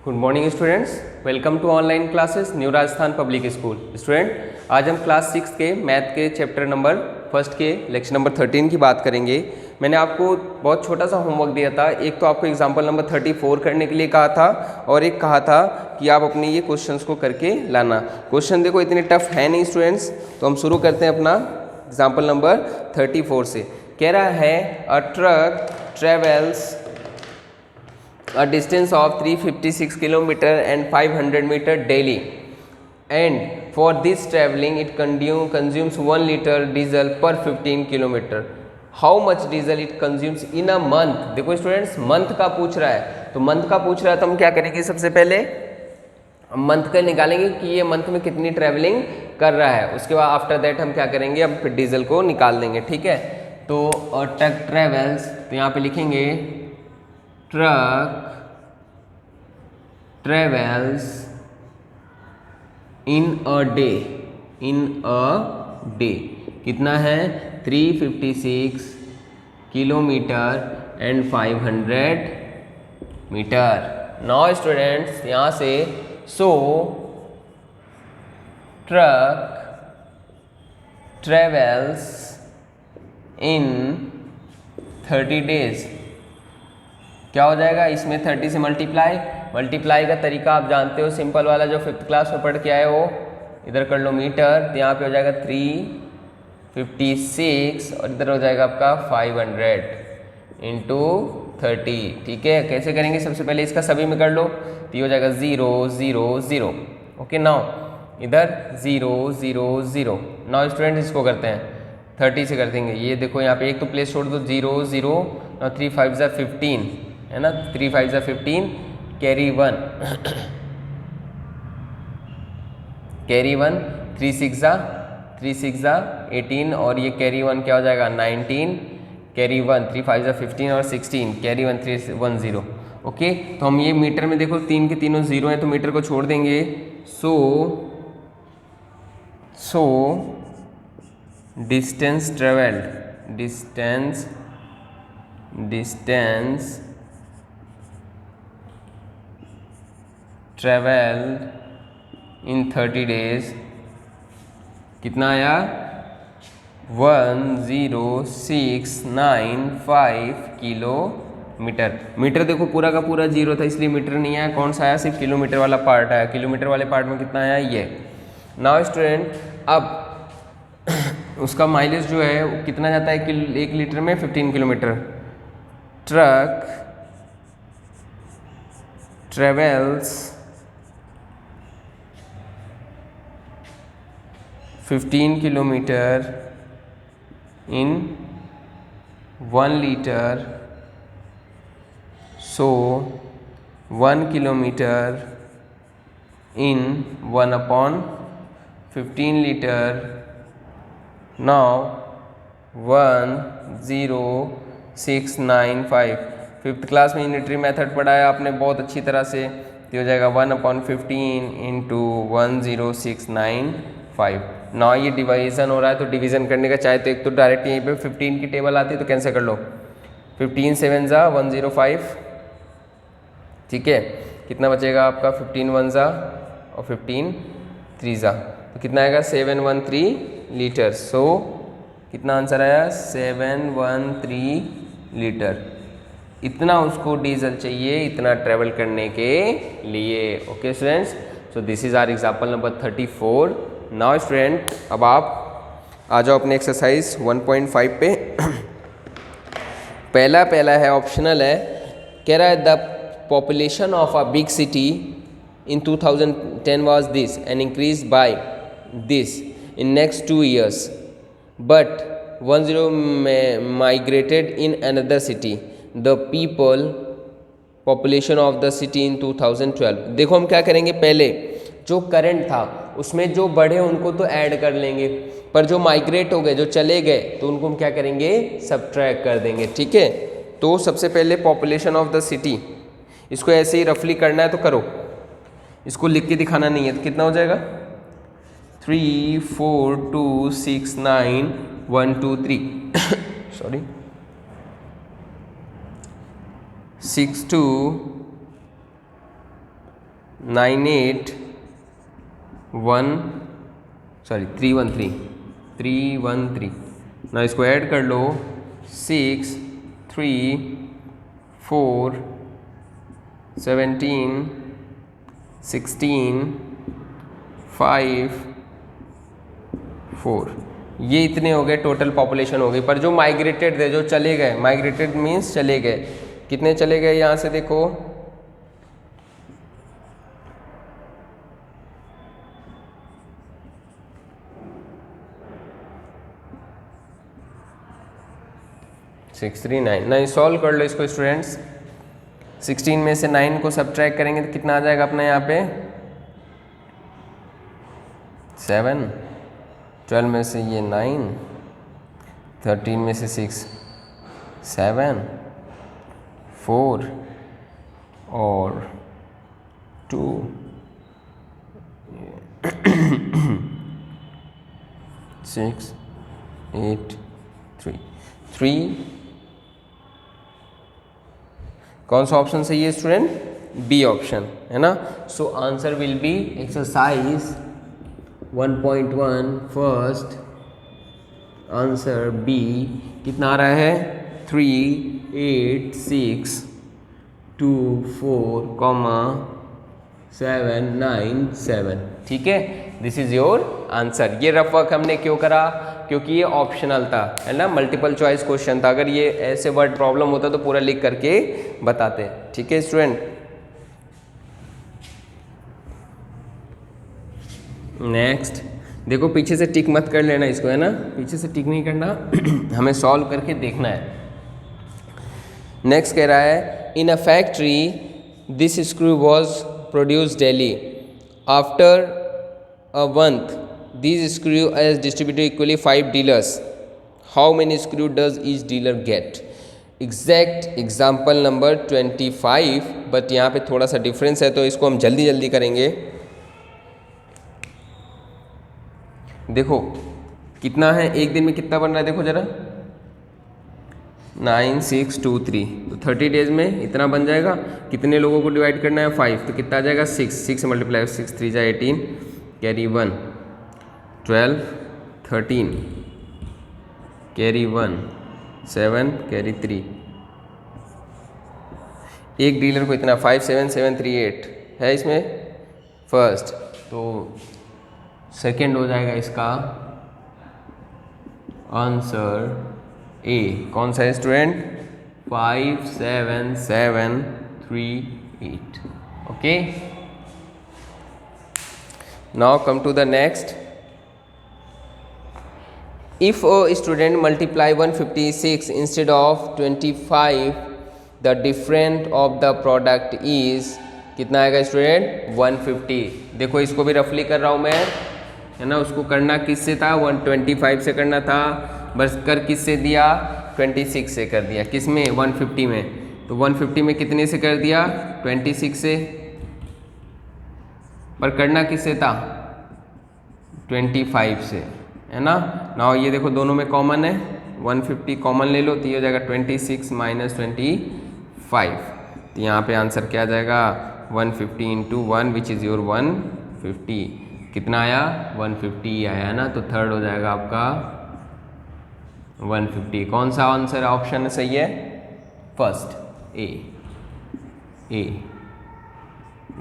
Good morning students, welcome to online classes New Rajasthan Public School. Student, आज हम class 6 के math के chapter number first के lecture number 13 की बात करेंगे। मैंने आपको बहुत छोटा सा होमवर्क दिया था। एक तो आपको एग्जाम्पल नंबर 34 करने के लिए कहा था और एक कहा था कि आप अपने ये क्वेश्चंस को करके लाना। क्वेश्चन देखो इतने टफ है नहीं स्टूडेंट्स, तो हम शुरू करते हैं अपना एग्जाम्पल नंबर 34 से। कह रहा है a truck travels a distance of 356 kilometer and 500 meter daily, and for this traveling it consumes 1 liter diesel per 15 kilometer. How much diesel it consumes in a month? देखो स्टूडेंट्स, मंथ का पूछ रहा है, तो मंथ का पूछ रहा है तो हम क्या करेंगे, सबसे पहले मंथ का निकालेंगे कि ये मंथ में कितनी ट्रैवलिंग कर रहा है। उसके बाद आफ्टर दैट हम क्या करेंगे, अब फिर डीजल को निकाल देंगे। ठीक है, तो ट्रक ट्रेवल्स, तो यहाँ पे लिखेंगे truck travels in a day कितना है, 356 kilometre and 500 metre. Now students, यहाँ से so truck travels in 30 days, क्या हो जाएगा, इसमें 30 से मल्टीप्लाई का तरीका आप जानते हो, सिंपल वाला जो 5th क्लास में पढ़ के आए हो। इधर कर लो मीटर, तो यहाँ पे हो जाएगा 356 और इधर हो जाएगा आपका 500 इंटू 30। ठीक है, कैसे करेंगे, सबसे पहले इसका सभी में कर लो, तो ये हो जाएगा 0 0 0। ओके, नाउ इधर 0 0 0। नाउ स्टूडेंट इसको करते हैं 30 से कर देंगे। ये देखो यहाँ पे एक तो प्लेस छोड़ दो, 0 0, नाउ 3 5 ज़ा 15 है ना, 3 5 ज़ा 15, कैरी 1 3 6 ज़ा 18 और ये कैरी 1 क्या हो जाएगा 19, कैरी 1 3 5 ज़ा 15 और 16, कैरी 1 3 1 0। ओके, तो हम ये मीटर में देखो तीन के तीनों जीरो हैं तो मीटर को छोड़ देंगे। So distance travelled, distance travelled in 30 days कितना आया, 10695 किलोमीटर। मीटर देखो पूरा का पूरा जीरो था इसलिए मीटर नहीं आया, कौन सा आया, सिर्फ किलोमीटर वाला पार्ट आया। किलोमीटर वाले पार्ट में कितना आया, ये। नाउ स्टूडेंट, अब उसका माइलेज जो है वो कितना जाता है, 1 लीटर में 15 किलोमीटर। ट्रक ट्रेवल्स 15 किलोमीटर इन 1 लीटर, सो 1 किलोमीटर इन 1/15 लीटर। नाउ 10695, 5th क्लास में यूनिटरी मेथड पढ़ा है आपने बहुत अच्छी तरह से, तो हो जाएगा 1/15 इंटू 10695। ना ये डिवीजन हो रहा है तो डिवीजन करने का चाहे तो एक तो डायरेक्ट यहीं पे 15 की टेबल आती है तो कैंसिल कर लो, 15 7 ज़ा 105। ठीक है, कितना बचेगा आपका, 15 1 ज़ा और 15 3 ज़ा, तो कितना आएगा 713 लीटर। सो कितना आंसर आया, 713 लीटर। इतना उसको डीजल चाहिए इतना ट्रेवल करने के लिए। Okay students, so this is our example number 34। Now student, अब आप आ जाओ अपने एक्सरसाइज 1.5 पे। पहला है, ऑप्शनल है। कह रहा है the population of a big city in 2010 was this and increase by this in next 2 years, but 10 migrated in another city. The population of the city in 2012। देखो हम क्या करेंगे, पहले जो करंट था उसमें जो बढ़े उनको तो ऐड कर लेंगे, पर जो माइग्रेट हो गए, जो चले गए, तो उनको हम क्या करेंगे, सब्ट्रैक्ट कर देंगे। ठीक है, तो सबसे पहले पॉपुलेशन ऑफ द सिटी, इसको ऐसे ही रफली करना है तो करो, इसको लिख के दिखाना नहीं है। तो कितना हो जाएगा, 3 4 2 6 9 1 2 3 सॉरी 6 2 313 ना इसको ऐड कर लो 6 3 4 17 16 5 4 ये इतने हो गए, टोटल पॉपुलेशन हो गई। पर जो माइग्रेटेड थे, जो चले गए, माइग्रेटेड मीन्स चले गए, कितने चले गए यहाँ से देखो 639। नहीं सॉल्व कर लो इसको स्टूडेंट्स। 16 में से 9 को सब्ट्रैक्ट करेंगे तो कितना आ जाएगा अपना यहाँ पे 7, 12 में से ये 9, 13 में से 6 7 4 और 2 6 8 3 कौन सा ऑप्शन सही है स्टूडेंट? बी ऑप्शन है ना। So answer will be exercise 1.1 first answer B. कितना आ रहा है 3 8 6 2 4 7 9 7। ठीक है, दिस इज योर आंसर। ये रफ वर्क हमने क्यों करा? क्योंकि ये ऑप्शनल था, है ना, मल्टीपल चॉइस क्वेश्चन था। अगर ये ऐसे वर्ड प्रॉब्लम होता तो पूरा लिख करके बताते। ठीक है स्टूडेंट, नेक्स्ट देखो, पीछे से टिक मत कर लेना इसको, है ना, पीछे से टिक नहीं करना हमें सॉल्व करके देखना है। नेक्स्ट कह रहा है in a factory this screw was produce daily after a month these screw as distributed equally 5 dealers. How many screw does each dealer get? Exact example number 25, but यहाँ पे थोड़ा सा डिफरेंस है तो इसको हम जल्दी जल्दी करेंगे। देखो कितना है, एक दिन में कितना बन रहा है देखो ज़रा 9 6 2 3, तो 30 डेज में इतना बन जाएगा। कितने लोगों को डिवाइड करना है 5, तो कितना आ जाएगा 6 6 मल्टीप्लाई 6 3 जा 18 कैरी 1 12 13 कैरी 1 7 कैरी 3। एक डीलर को इतना 5 7 7 3 8 है इसमें फर्स्ट, तो सेकंड हो जाएगा इसका आंसर ए। कौन सा है student? 5 7 7 3 8। Okay, now come to the next. If a student multiply 156 instead of 25, the difference of the product is कितना आएगा स्टूडेंट? 150। देखो इसको भी रफली कर रहा हूँ मैं, है ना। उसको करना किससे था? 125 से करना था, बस कर किससे दिया? 26 से कर दिया। किस में? 150 में। तो 150 में कितने से कर दिया? 26 से। पर करना किससे था? 25 से, है ना। नाउ ये देखो दोनों में कॉमन है, 150 कॉमन ले लो तो ये हो जाएगा 26 माइनस 25। तो यहाँ पे आंसर क्या आ जाएगा? 150 इंटू 1 विच इज़ योर 150। कितना आया? 150 आया ना, तो थर्ड हो जाएगा आपका 150। कौन सा आंसर ऑप्शन सही है? First A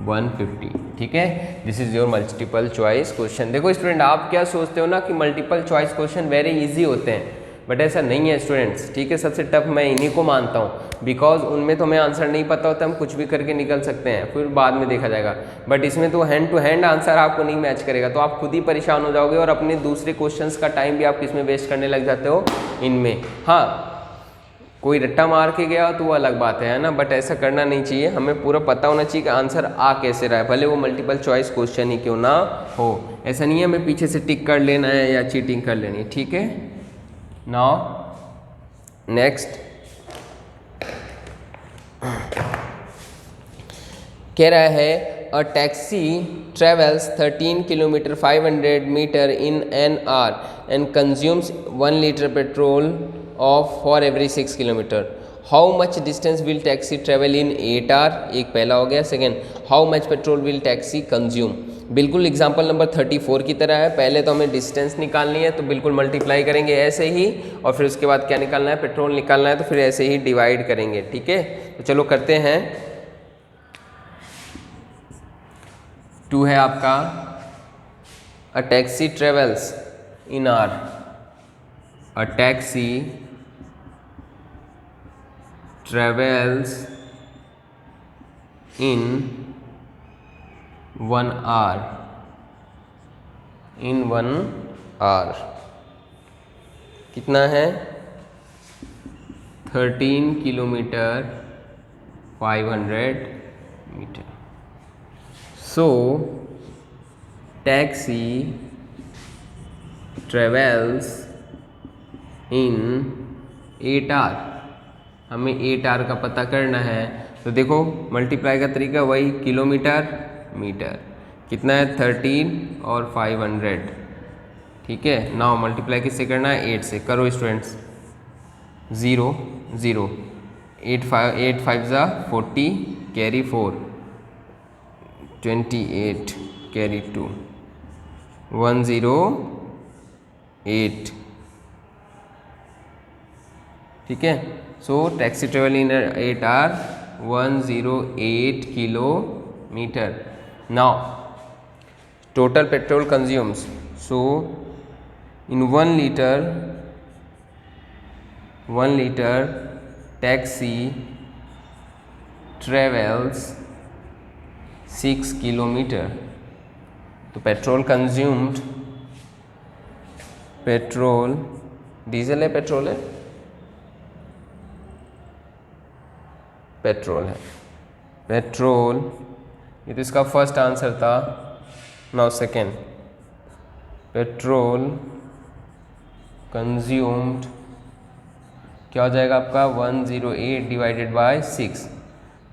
150। ठीक है, this is your multiple choice question. देखो स्टूडेंट, आप क्या सोचते हो ना कि multiple choice question very easy होते हैं, बट ऐसा नहीं है स्टूडेंट्स। ठीक है, सबसे टफ मैं इन्हीं को मानता हूँ, बिकॉज उनमें तो हमें आंसर नहीं पता होता, हम कुछ भी करके निकल सकते हैं, फिर बाद में देखा जाएगा। बट इसमें तो हैंड टू हैंड आंसर आपको नहीं मैच करेगा, तो आप खुद ही परेशान हो जाओगे और अपने दूसरे क्वेश्चंस का टाइम भी आप किसमें वेस्ट करने लग जाते हो? इनमें। हाँ, कोई रट्टा मार के गया तो वो अलग बात है ना, बट ऐसा करना नहीं चाहिए। हमें पूरा पता होना चाहिए कि आंसर आ कैसे रहा है, भले वो मल्टीपल चॉइस क्वेश्चन ही क्यों ना हो। ऐसा नहीं है हमें पीछे से टिक कर लेना है या चीटिंग कर लेनी है। ठीक है, नाउ नेक्स्ट कह रहा है a taxi travels 13 kilometre 500 metre in an hour and consumes 1 litre petrol of for every 6 kilometer. How much distance will taxi travel in 8 hour, एक पहला हो गया। Second, how much petrol will taxi consume. बिल्कुल example number 34 की तरह है। पहले तो हमें डिस्टेंस निकालनी है, तो बिल्कुल मल्टीप्लाई करेंगे ऐसे ही, और फिर उसके बाद क्या निकालना है, पेट्रोल निकालना है, तो फिर ऐसे ही डिवाइड करेंगे। ठीक है, तो चलो करते हैं। 2 है आपका, अ taxi travels in are, a taxi travels in 1 hour, in 1 hour कितना है, 13 kilometre 500 metre. So taxi travels in 8 hour, हमें 8 आवर का पता करना है। तो देखो मल्टीप्लाई का तरीका वही, किलोमीटर मीटर, कितना है 13 और 500। ठीक है, नाउ मल्टीप्लाई किससे करना है, 8 से। करो स्टूडेंट्स, 0 0, 8 5 ज़ा 40, कैरी 4, 28 कैरी 2, 108। ठीक है, so taxi travel in 8 hour 108 kilometer. Now total petrol consumes, so in 1 litre taxi travels 6 kilometer. तो पेट्रोल कंज्यूम्ड, पेट्रोल, डीजल है पेट्रोल है, पेट्रोल है, पेट्रोल, ये तो इसका फर्स्ट आंसर था। नाउ सेकेंड, पेट्रोल कंज्यूम्ड क्या हो जाएगा आपका, 108 डिवाइडेड बाय 6,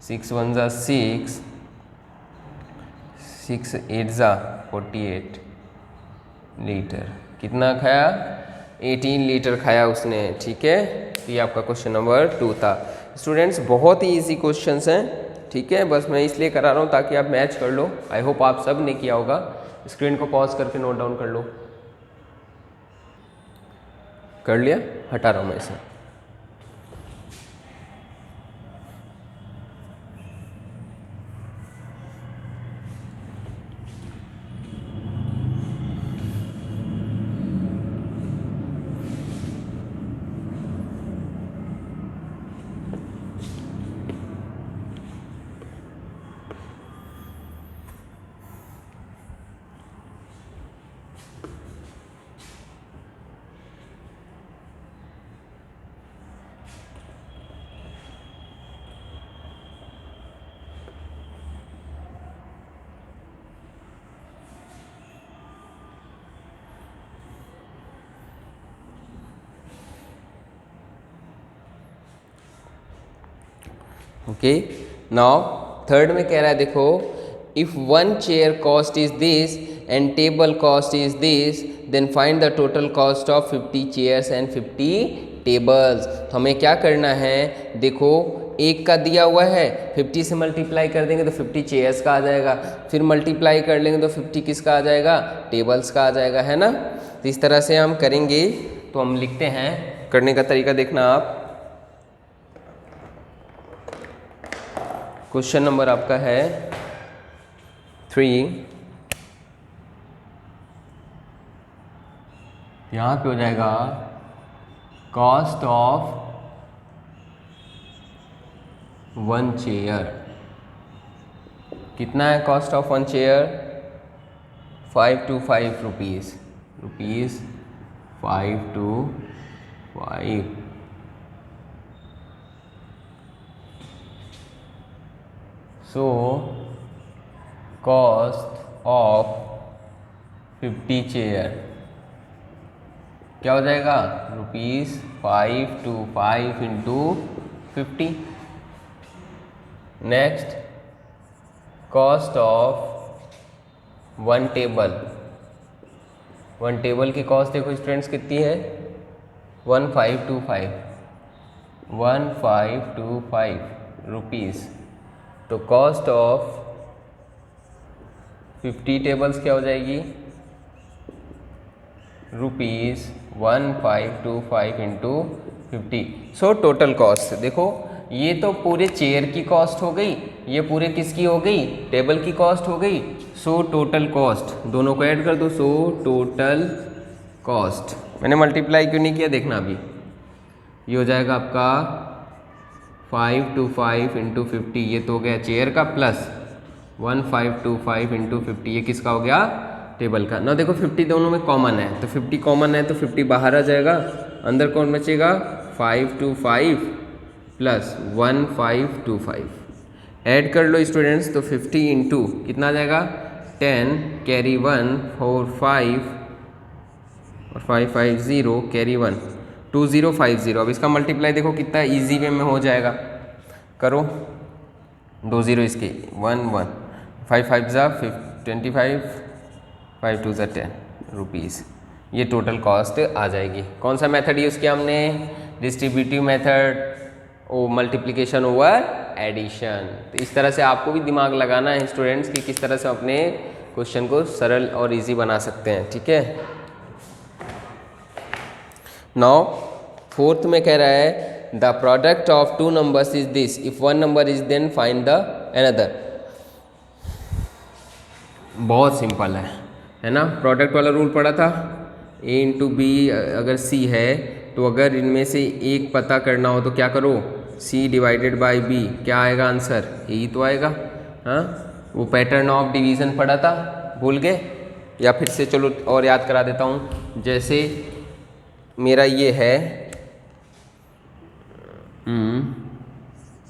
6 1 ज़ा 6, 6 8 ज़ा 48 लीटर। कितना खाया, 18 लीटर खाया उसने। ठीक है, तो ये आपका क्वेश्चन नंबर 2 था। स्टूडेंट्स बहुत ही इजी क्वेश्चंस हैं। ठीक है, बस मैं इसलिए करा रहा हूँ ताकि आप मैच कर लो। आई होप आप सब ने किया होगा। स्क्रीन को पॉज करके नोट डाउन कर लो। कर लिया, हटा रहा हूँ मैं इसे। ओके, नाउ थर्ड में कह रहा है, देखो, if 1 chair cost is this and table cost is this, then find the total cost of 50 chairs and 50 tables. तो हमें क्या करना है, देखो एक का दिया हुआ है, 50 से मल्टीप्लाई कर देंगे तो 50 चेयर्स का आ जाएगा, फिर मल्टीप्लाई कर लेंगे तो 50 किसका आ जाएगा, टेबल्स का आ जाएगा, है ना। तो इस तरह से हम करेंगे। तो हम लिखते हैं, करने का तरीका देखना आप। क्वेश्चन नंबर आपका है 3, यहाँ पे हो जाएगा कॉस्ट ऑफ 1 चेयर। कितना है cost of 1 chair, 5 to 5 rupees, 5 to 5। So cost of 50 chair क्या हो जाएगा, ₹5 to 5 into 50। Next, cost of 1 table. 1 table की कॉस्ट देखो स्टूडेंट्स कितनी है, 1525, 1525 रुपीज़। तो कॉस्ट ऑफ 50 टेबल्स क्या हो जाएगी, ₹1525 इंटू 50। सो टोटल कॉस्ट देखो, ये तो पूरे चेयर की कॉस्ट हो गई, ये पूरे किसकी हो गई, टेबल की कॉस्ट हो गई। सो टोटल कॉस्ट, दोनों को ऐड कर दो। सो टोटल कॉस्ट, मैंने मल्टीप्लाई क्यों नहीं किया देखना अभी, ये हो जाएगा आपका 525 इंटू 50, ये तो हो गया चेयर का, प्लस 1525 इंटू 50, ये किसका हो गया, टेबल का। ना देखो 50 दोनों में कॉमन है, तो 50 कॉमन है तो 50 बाहर आ जाएगा, अंदर कौन बचेगा, 525 प्लस 1525। ऐड कर लो स्टूडेंट्स, तो 50 इंटू कितना आ जाएगा, 10 कैरी 1 4 5 और 550 कैरी 1 2050। अब इसका मल्टीप्लाई देखो कितना इजी वे में हो जाएगा, करो 2 0 इसके 1 1 5 5 ज़ा 25 5 2 ज़ा 10 रुपीज़, ये टोटल कॉस्ट आ जाएगी। कौन सा मेथड यूज़ किया हमने, डिस्ट्रीब्यूटिव मेथड, ओ मल्टीप्लिकेशन ओवर एडिशन। तो इस तरह से आपको भी दिमाग लगाना है स्टूडेंट्स कि किस तरह से अपने क्वेश्चन को सरल और इजी बना सकते हैं, ठीक है। नाउ फोर्थ में कह रहा है the product of two numbers is this, if one number is then find the another. बहुत सिंपल है ना, प्रोडक्ट वाला रूल पढ़ा था, a इंटू बी अगर c है तो अगर इनमें से एक पता करना हो तो क्या करो, c डिवाइडेड बाई b, क्या आएगा आंसर, यही तो आएगा। हाँ, वो पैटर्न ऑफ डिवीज़न पढ़ा था, भूल गए, या फिर से चलो और याद करा देता हूँ। जैसे मेरा ये है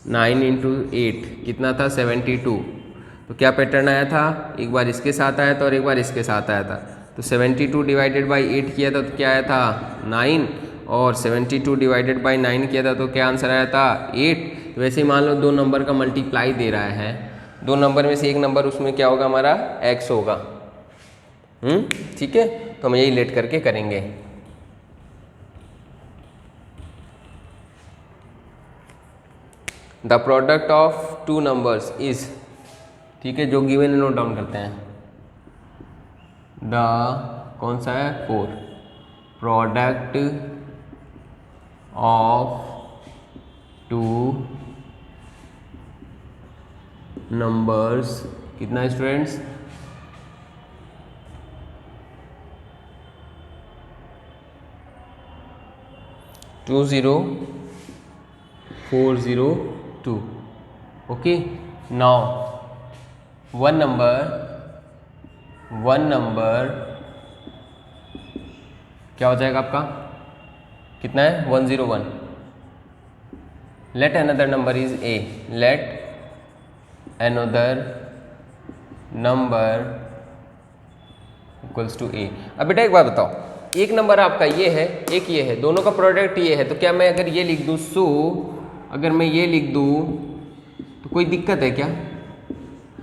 9 इंटू 8 कितना था, 72। तो क्या पैटर्न आया था, एक बार इसके साथ आया था और एक बार इसके साथ आया था। तो 72 डिवाइडेड बाई 8 किया था तो क्या आया था, 9, और 72 डिवाइडेड बाई 9 किया था तो क्या आंसर आया था, 8। तो वैसे ही मान लो दो नंबर का मल्टीप्लाई दे रहा है, दो नंबर में से एक नंबर उसमें क्या होगा, हमारा x होगा। ठीक है, तो हम यही लेट करके करेंगे। The product of two numbers is, ठीक है, जो गिवन नोट डाउन करते हैं, द कौन सा है, 4, प्रोडक्ट ऑफ टू नंबर्स कितना students, 20402। Okay, now one number क्या हो जाएगा आपका, कितना है, 101। Let another number is a, let another number equals to a। अब बेटा एक बात बताओ, एक नंबर आपका ये है, एक ये है, दोनों का प्रोडक्ट ये है, तो क्या मैं अगर ये लिख दूँ, सो अगर मैं ये लिख दूँ तो कोई दिक्कत है क्या,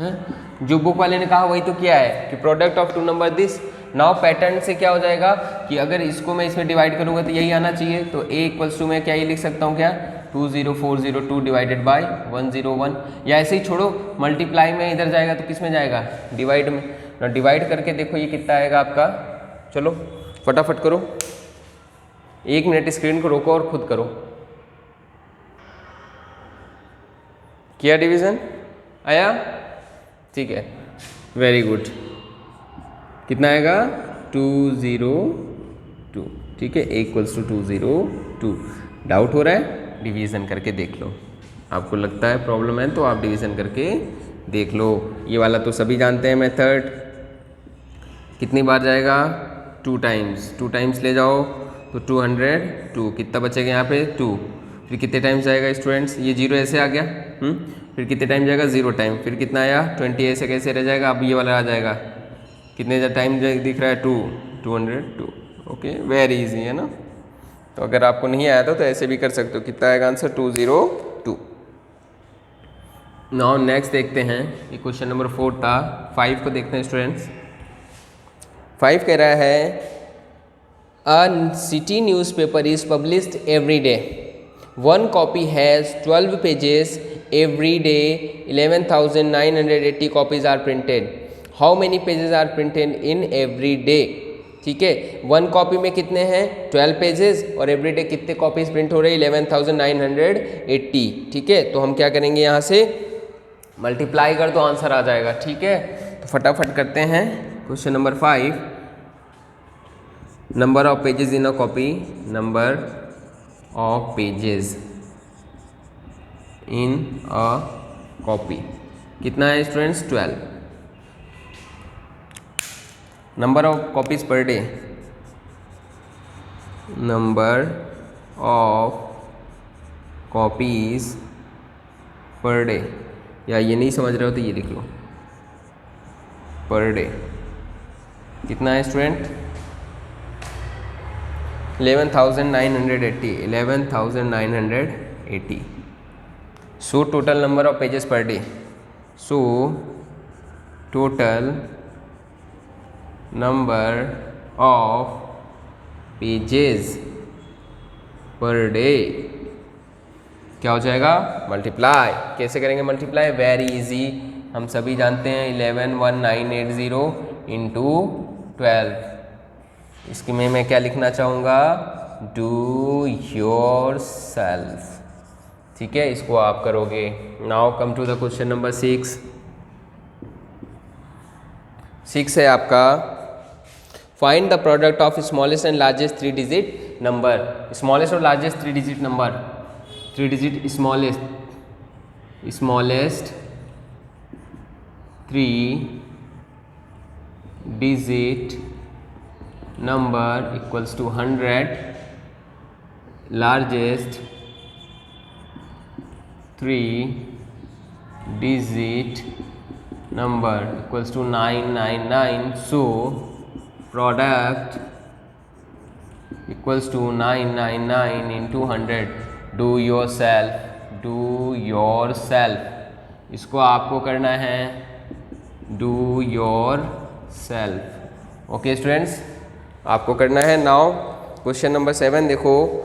है? जो बुक वाले ने कहा वही तो क्या है कि product of two number this. Now pattern से क्या हो जाएगा कि अगर इसको मैं इसमें डिवाइड करूंगा तो यही आना चाहिए, तो a इक्वल्स टू मैं क्या ये लिख सकता हूँ, क्या 20402 डिवाइडेड बाई 101, या ऐसे ही छोड़ो, मल्टीप्लाई में इधर जाएगा तो किस में जाएगा, डिवाइड में। ना डिवाइड करके देखो ये कितना आएगा आपका, चलो फटाफट करो, 1 मिनट स्क्रीन को रोको और खुद करो। किया डिवीजन, आया, ठीक है, वेरी गुड। कितना आएगा, 202, ठीक है, a इक्वल्स टू 202। डाउट हो रहा है, डिवीज़न करके देख लो, आपको लगता है प्रॉब्लम है तो आप डिवीज़न करके देख लो। ये वाला तो सभी जानते हैं मेथड, कितनी बार जाएगा, 2 टाइम्स, 2 टाइम्स ले जाओ तो 202, कितना बचेगा यहाँ पे 2, फिर कितने टाइम्स जाएगा स्टूडेंट्स, ये 0 ऐसे आ गया, फिर कितने टाइम जाएगा, 0 टाइम, फिर कितना आया 20, ऐसे कैसे रह जाएगा, अब ये वाला आ जाएगा, कितने टाइम दिख रहा है 202। ओके, वेरी इजी है ना। तो अगर आपको नहीं आया था तो ऐसे भी कर सकते हो, कितना आएगा आंसर, 202। नाउ नेक्स्ट देखते हैं, ये क्वेश्चन नंबर 4 था। 5 को देखते हैं स्टूडेंट्स। 5 कह रहा है a city newspaper is published every day one copy has 12 pages every day 11,980 copies are printed. How many pages are printed in every day. ठीक है, वन कॉपी में कितने हैं 12 पेजेस और एवरी डे कितने कॉपीज प्रिंट हो रहे हैं 11,980। ठीक है, तो हम क्या करेंगे यहाँ से मल्टीप्लाई कर दो आंसर आ जाएगा। ठीक है, तो फटाफट करते हैं। Question number 5, number of pages in a copy, number of pages in a copy कितना है students 12। Number of copies per day, number of copies per day, या ये नहीं समझ रहे हो तो ये लिख लो पर डे कितना है student 11,980 11,980। So total number of pages per day, so total number of pages per day क्या हो जाएगा मल्टीप्लाई। कैसे करेंगे मल्टीप्लाई, वेरी इजी, हम सभी जानते हैं 11,1980 इंटू 12। इसके में मैं क्या लिखना चाहूँगा डू योर सेल्फ। ठीक है, इसको आप करोगे। Now come to the question number 6 है आपका find the product of smallest and largest 3 digit number. Smallest और largest 3 digit number, 3 digit smallest 3 digit number equals to 100, largest 3 digit number equals to 999. So product equals to 999 into 100. Do yourself, इसको आपको करना है do yourself। Okay students, आपको करना है। Now question number 7 देखो,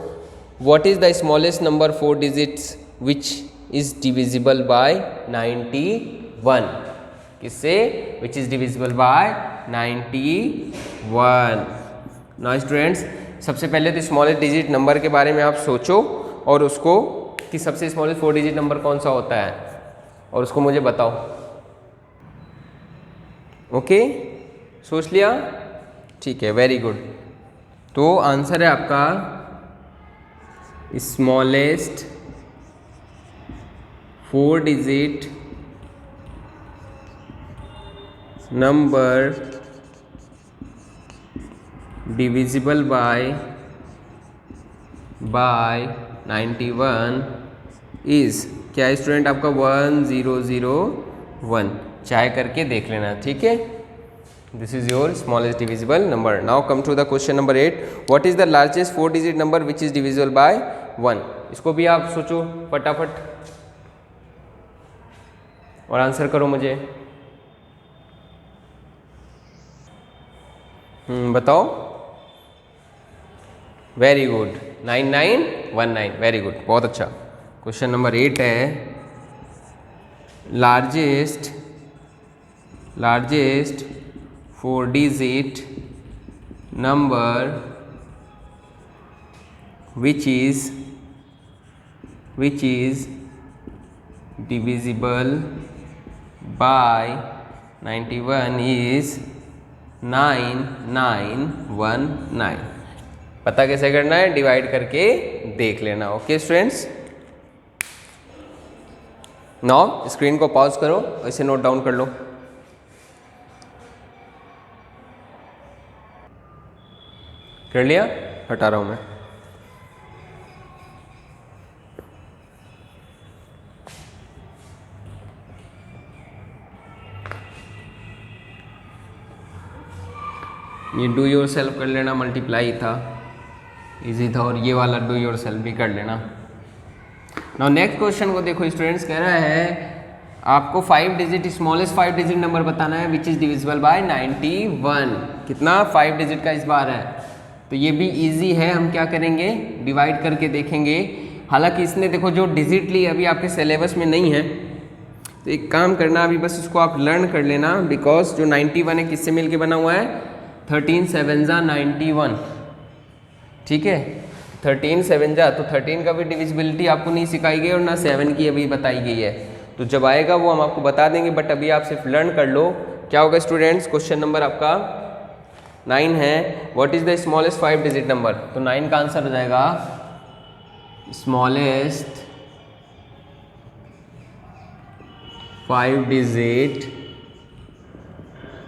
what is the smallest number 4 digits which is divisible by 91। किससे विच is divisible bye 91। Now students, सबसे पहले तो स्मॉलेस्ट डिजिट नंबर के बारे में आप सोचो और उसको कि सबसे स्मॉलेस्ट 4 डिजिट नंबर कौन सा होता है और उसको मुझे बताओ। ओके, सोच लिया, ठीक है, वेरी गुड। तो आंसर है आपका smallest 4 digit number divisible by 91 is क्या है स्टूडेंट आपका 1001। चाहे करके देख लेना, ठीक है। This is your smallest divisible number. Now come to the question number 8, what is the largest 4 digit number which is divisible by 1। इसको भी आप सोचो फटाफट और आंसर करो मुझे। बताओ। वेरी गुड, 9919, वेरी गुड, बहुत अच्छा। क्वेश्चन नंबर 8 है largest 4 digit number which is divisible bye 91 is 9919। पता कैसे करना है, डिवाइड करके देख लेना। ओके स्टूडेंट्स, नाउ स्क्रीन को पॉज करो, इसे नोट डाउन कर लो। कर लिया, हटा रहा हूं मैं। ये डू योर सेल्फ कर लेना, मल्टीप्लाई था, इजी था, और ये वाला डू योर सेल्फ भी कर लेना। नाउ नेक्स्ट क्वेश्चन को देखो स्टूडेंट्स, कह रहा है आपको 5 डिजिट स्मॉलेस्ट 5 डिजिट नंबर बताना है विच इज डिविजिबल बाय 91। कितना 5 डिजिट का इस बार है, तो ये भी इजी है। हम क्या करेंगे, डिवाइड करके देखेंगे। हालांकि इसने देखो जो डिजिट ली अभी आपके सिलेबस में नहीं है, तो एक काम करना, अभी बस इसको आप लर्न कर लेना, बिकॉज जो 91 है किससे मिलके बना हुआ है, 13 7 जा 91, ठीक है, 13 7 जा, तो 13 का भी डिविजिबिलिटी आपको नहीं सिखाई गई और ना 7 की अभी बताई गई है, तो जब आएगा वो हम आपको बता देंगे, बट अभी आप सिर्फ लर्न कर लो। क्या होगा स्टूडेंट्स, क्वेश्चन नंबर आपका 9 है, what is the smallest 5 digit number, तो 9 का आंसर हो जाएगा smallest 5 digit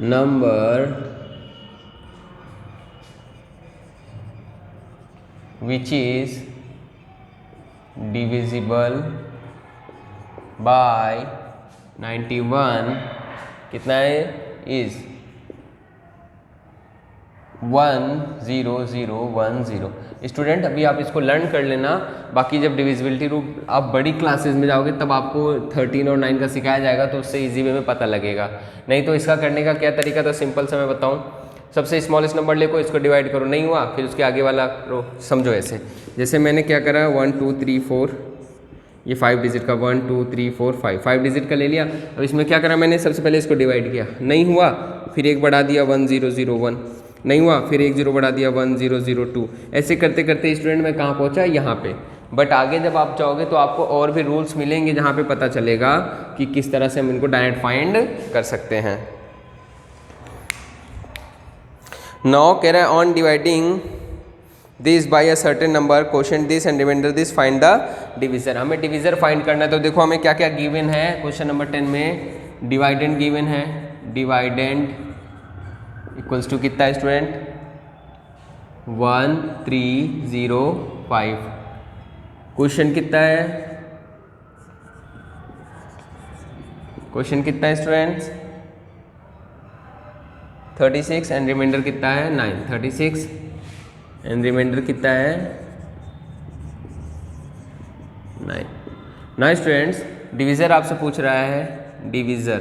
number which is divisible by 91 कितना है, is 10010। स्टूडेंट अभी आप इसको लर्न कर लेना, बाकी जब डिविजिबिलिटी रूल आप बड़ी क्लासेस में जाओगे तब आपको 13 और 9 का सिखाया जाएगा, तो उससे इजी वे में पता लगेगा। नहीं तो इसका करने का क्या तरीका था, सिंपल सा मैं बताऊं, सबसे स्मॉलेस्ट नंबर लेको, इसको डिवाइड करो, नहीं हुआ फिर उसके आगे वाला करो, समझो ऐसे, जैसे मैंने क्या करा 1 2 3 4, ये 5 डिजिट का 1 2 3 4 5 डिजिट का ले लिया। अब इसमें क्या करा मैंने, सबसे पहले इसको डिवाइड किया, नहीं हुआ फिर एक बढ़ा दिया 1001, नहीं हुआ फिर एक जीरो बढ़ा दिया 1002, ऐसे करते करते स्टूडेंट मैं कहाँ पहुँचा, यहाँ पे। बट आगे जब आप जाओगे तो आपको और भी रूल्स मिलेंगे जहाँ पे पता चलेगा कि किस तरह से हम इनको डायरेक्ट फाइंड कर सकते हैं। नाउ कह रहा है on dividing this by a certain number, question this and remainder this, find the divisor. हमें डिविजर फाइंड करना है, तो देखो हमें क्या क्या गिवन है क्वेश्चन नंबर 10 में, डिवाइडेंड गिवन है, डिवाइडेंड इक्वल्स टू कितना है स्टूडेंट 1305। क्वेश्चन कितना है, क्वेश्चन कितना है स्टूडेंट्स 36 एंड रिमाइंडर कितना है 9, 36 एंड रिमाइंडर कितना है 9। ना स्टूडेंट्स डिविज़र आपसे पूछ रहा है, डिविज़र,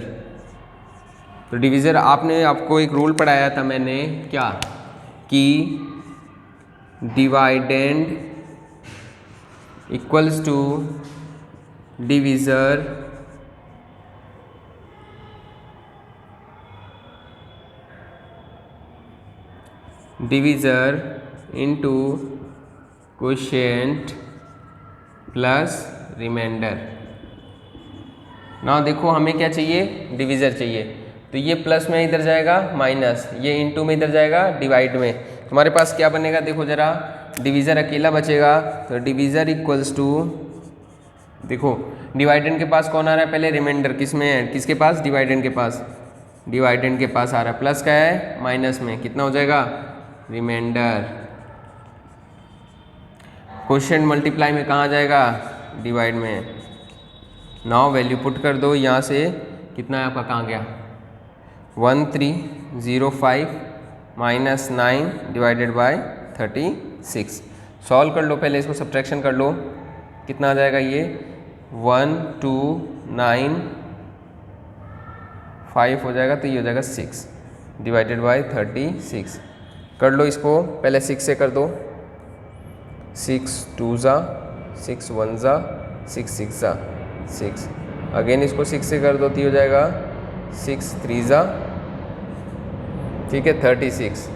तो डिविज़र आपको एक रूल पढ़ाया था मैंने, क्या कि dividend equals to divisor divisor into quotient plus remainder. ना देखो हमें क्या चाहिए, डिविज़र चाहिए, तो ये प्लस में इधर जाएगा माइनस, ये इनटू में इधर जाएगा डिवाइड में, तुम्हारे पास क्या बनेगा देखो जरा, डिविज़र अकेला बचेगा, तो डिविज़र इक्वल्स टू, देखो डिवाइडेंड के पास कौन आ रहा है पहले, रिमाइंडर किस में है, किसके पास, डिवाइडेंड के पास, डिवाइडेंड के पास आ रहा है, प्लस का है माइनस में, कितना हो जाएगा रिमाइंडर, क्वोशिएंट मल्टीप्लाई में कहाँ जाएगा, डिवाइड में। नाउ वैल्यू पुट कर दो, यहाँ से कितना है आपका, कहाँ गया 1305 माइनस 9 डिवाइडेड बाय 36। सॉल्व कर लो पहले, इसको सब्ट्रैक्शन कर लो, कितना आ जाएगा ये 1295 हो जाएगा, तो ये हो जाएगा 6 डिवाइडेड बाय 36। कर लो इसको, पहले 6 से कर दो, 6 2 ज़ा 6 1 ज़ा 6 6 ज़ा 6, अगेन इसको 6 से कर दो, तो हो जाएगा 6 3 ज़ा, ठीक है 36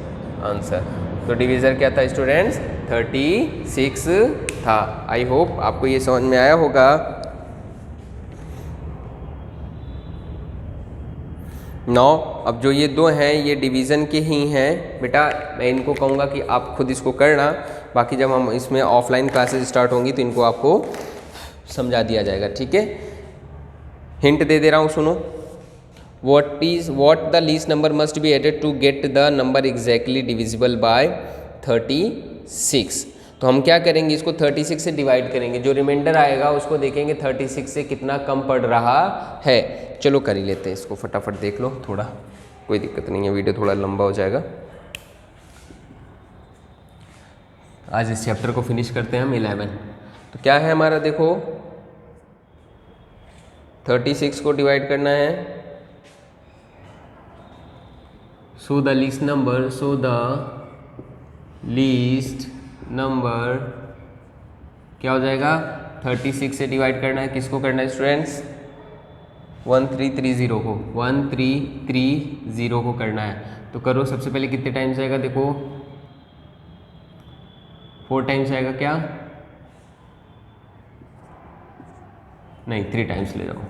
आंसर। तो डिवीज़र क्या था स्टूडेंट्स 36 था। आई होप आपको ये समझ में आया होगा। नौ, अब जो ये दो हैं ये डिवीज़न के ही हैं बेटा, मैं इनको कहूँगा कि आप खुद इसको करना, बाकी जब हम इसमें ऑफलाइन क्लासेस स्टार्ट होंगी तो इनको आपको समझा दिया जाएगा, ठीक है। हिंट दे दे रहा हूँ, सुनो। what the least number must be added to get the number exactly divisible by 36। तो हम क्या करेंगे, इसको 36 से डिवाइड करेंगे, जो रिमाइंडर आएगा उसको देखेंगे 36 से कितना कम पड़ रहा है। चलो कर ही लेते हैं इसको, फटाफट देख लो, थोड़ा कोई दिक्कत नहीं है, वीडियो थोड़ा लंबा हो जाएगा। आज इस चैप्टर को फिनिश करते हैं हम 11। तो क्या है हमारा, देखो 36 को डिवाइड करना है, सो द लीस्ट नंबर क्या हो जाएगा 36 से डिवाइड करना है, किसको करना है स्टूडेंट्स 1330 को, 1330 को करना है। तो करो, सबसे पहले कितने टाइम्स आएगा देखो 4 टाइम्स आएगा क्या, नहीं 3 टाइम्स ले जाओ,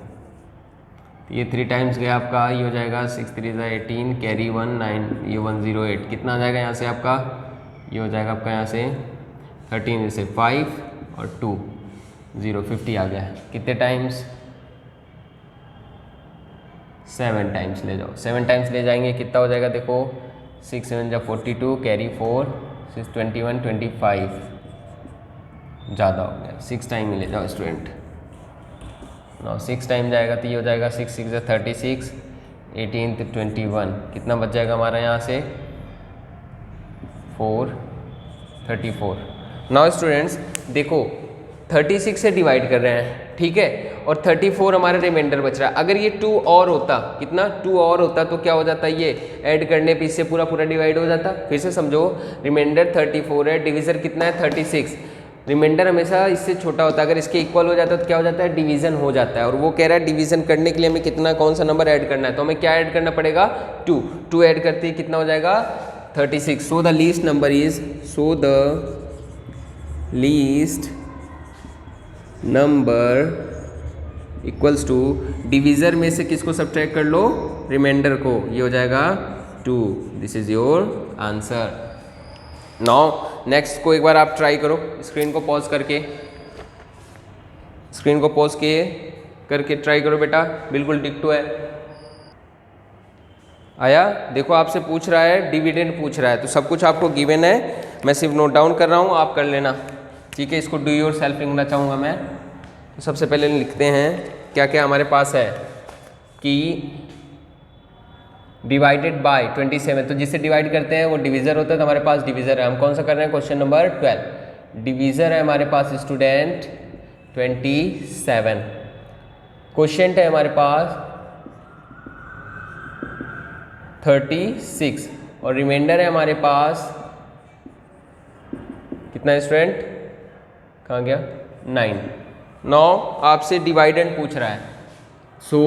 ये 3 टाइम्स गया आपका, ये हो जाएगा 6 3 18 कैरी 1 9, ये 108 कितना आ जाएगा यहाँ से आपका, ये हो जाएगा आपका यहाँ से 13 जैसे 5 और 2 0 50 आ गया। कितने टाइम्स 7 टाइम्स ले जाओ, 7 टाइम्स ले जाएंगे कितना हो जाएगा देखो 6 7 जा 42 कैरी 4 6 21 25 ज़्यादा हो गया, 6 टाइम ही ले जाओ स्टूडेंट। 6 टाइम जाएगा तो ये हो जाएगा 6 6 जा 36 18 तो 21 कितना बच जाएगा हमारा यहाँ से 4 34। नाउ स्टूडेंट्स देखो 36 से डिवाइड कर रहे हैं, ठीक है, और 34 हमारा रिमाइंडर बच रहा है। अगर ये 2 और होता, कितना 2 और होता तो क्या हो जाता, ये ऐड करने पे इससे पूरा पूरा डिवाइड हो जाता। फिर से समझो, रिमाइंडर 34 है, डिवीज़र कितना है 36, रिमाइंडर हमेशा इससे छोटा होता है, अगर इसके इक्वल हो जाता है तो क्या हो जाता है डिवीज़न हो जाता है। और वो कह रहा है डिवीज़न करने के लिए हमें कितना, कौन सा नंबर ऐड करना है, तो हमें क्या ऐड करना पड़ेगा 2 ऐड करते ही कितना हो जाएगा 36। So the least number is, so the least number equals to, divisor में से किसको सब्ट्रैक्ट कर लो, रिमाइंडर को, ये हो जाएगा 2। This is your answer. Now next को एक बार आप ट्राई करो, स्क्रीन को पॉज करके, स्क्रीन को पॉज किए करके ट्राई करो बेटा, बिल्कुल डिक्टो है। आया, देखो आपसे पूछ रहा है डिविडेंड पूछ रहा है, तो सब कुछ आपको गिवन है, मैं सिर्फ नोट डाउन कर रहा हूँ, आप कर लेना, ठीक है। इसको डू योर सेल्फ लिखना चाहूँगा मैं, तो सबसे पहले लिखते हैं क्या क्या हमारे पास है कि डिवाइडेड बाय 27, तो जिससे डिवाइड करते हैं वो डिवीज़र होता है, तो हमारे पास डिवीज़र है। हम कौन सा कर रहे हैं, क्वेश्चन नंबर 12, डिवीज़र है हमारे पास स्टूडेंट 27, क्वेश्चन है हमारे पास 36 और रिमाइंडर है हमारे पास कितना है स्टूडेंट, कहाँ गया 9। 9 आपसे डिवाइडेंड पूछ रहा है, सो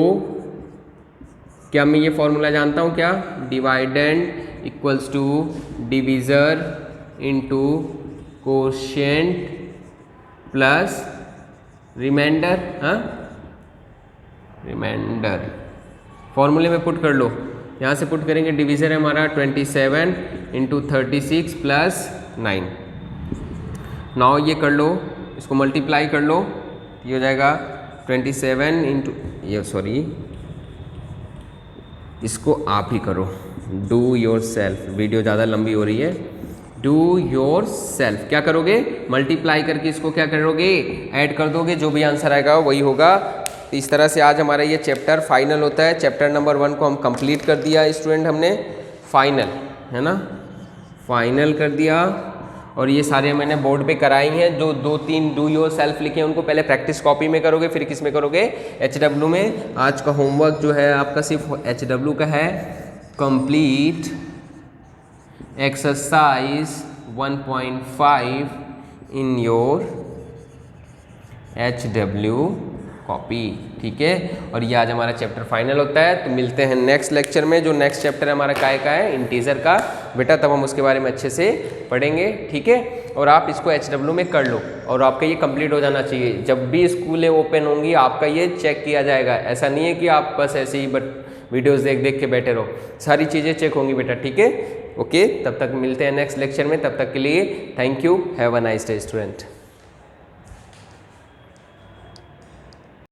क्या मैं ये फॉर्मूला जानता हूँ क्या, dividend equals to divisor into quotient plus remainder, हाँ रिमाइंडर फॉर्मूले में पुट कर लो, यहाँ से पुट करेंगे, डिवीज़र है हमारा 27 इंटू 36 प्लस 9। नाउ ये कर लो, इसको मल्टीप्लाई कर लो, ये हो जाएगा 27 इंटू, ये सॉरी इसको आप ही करो, डू योर सेल्फ, वीडियो ज़्यादा लंबी हो रही है, डू योर सेल्फ। क्या करोगे, मल्टीप्लाई करके इसको क्या करोगे, ऐड कर दोगे, जो भी आंसर आएगा वही होगा। तो इस तरह से आज हमारा ये चैप्टर फाइनल होता है। चैप्टर नंबर 1 को हम कंप्लीट कर दिया स्टूडेंट, हमने फाइनल, है ना, फाइनल कर दिया। और ये सारे मैंने बोर्ड पे कराई हैं, जो 2-3 डू योर सेल्फ लिखे हैं उनको पहले प्रैक्टिस कॉपी में करोगे, फिर किस में करोगे, HW में। आज का होमवर्क जो है आपका सिर्फ HW का है, complete exercise 1.5 in your HW copy, ठीक है। और ये आज हमारा चैप्टर फाइनल होता है। तो मिलते हैं नेक्स्ट लेक्चर में, जो नेक्स्ट चैप्टर हमारा काय का है, इंटीजर का बेटा, तब हम उसके बारे में अच्छे से पढ़ेंगे, ठीक है। और आप इसको HW में कर लो और आपका ये कंप्लीट हो जाना चाहिए। जब भी स्कूलें ओपन होंगी आपका ये चेक किया जाएगा, ऐसा नहीं है कि आप बस ऐसे ही बट वीडियोस देख देख के बैठे रहो, सारी चीज़ें चेक होंगी बेटा, ठीक है। ओके, तब तक मिलते हैं नेक्स्ट लेक्चर में, तब तक के लिए thank you, have a nice day student.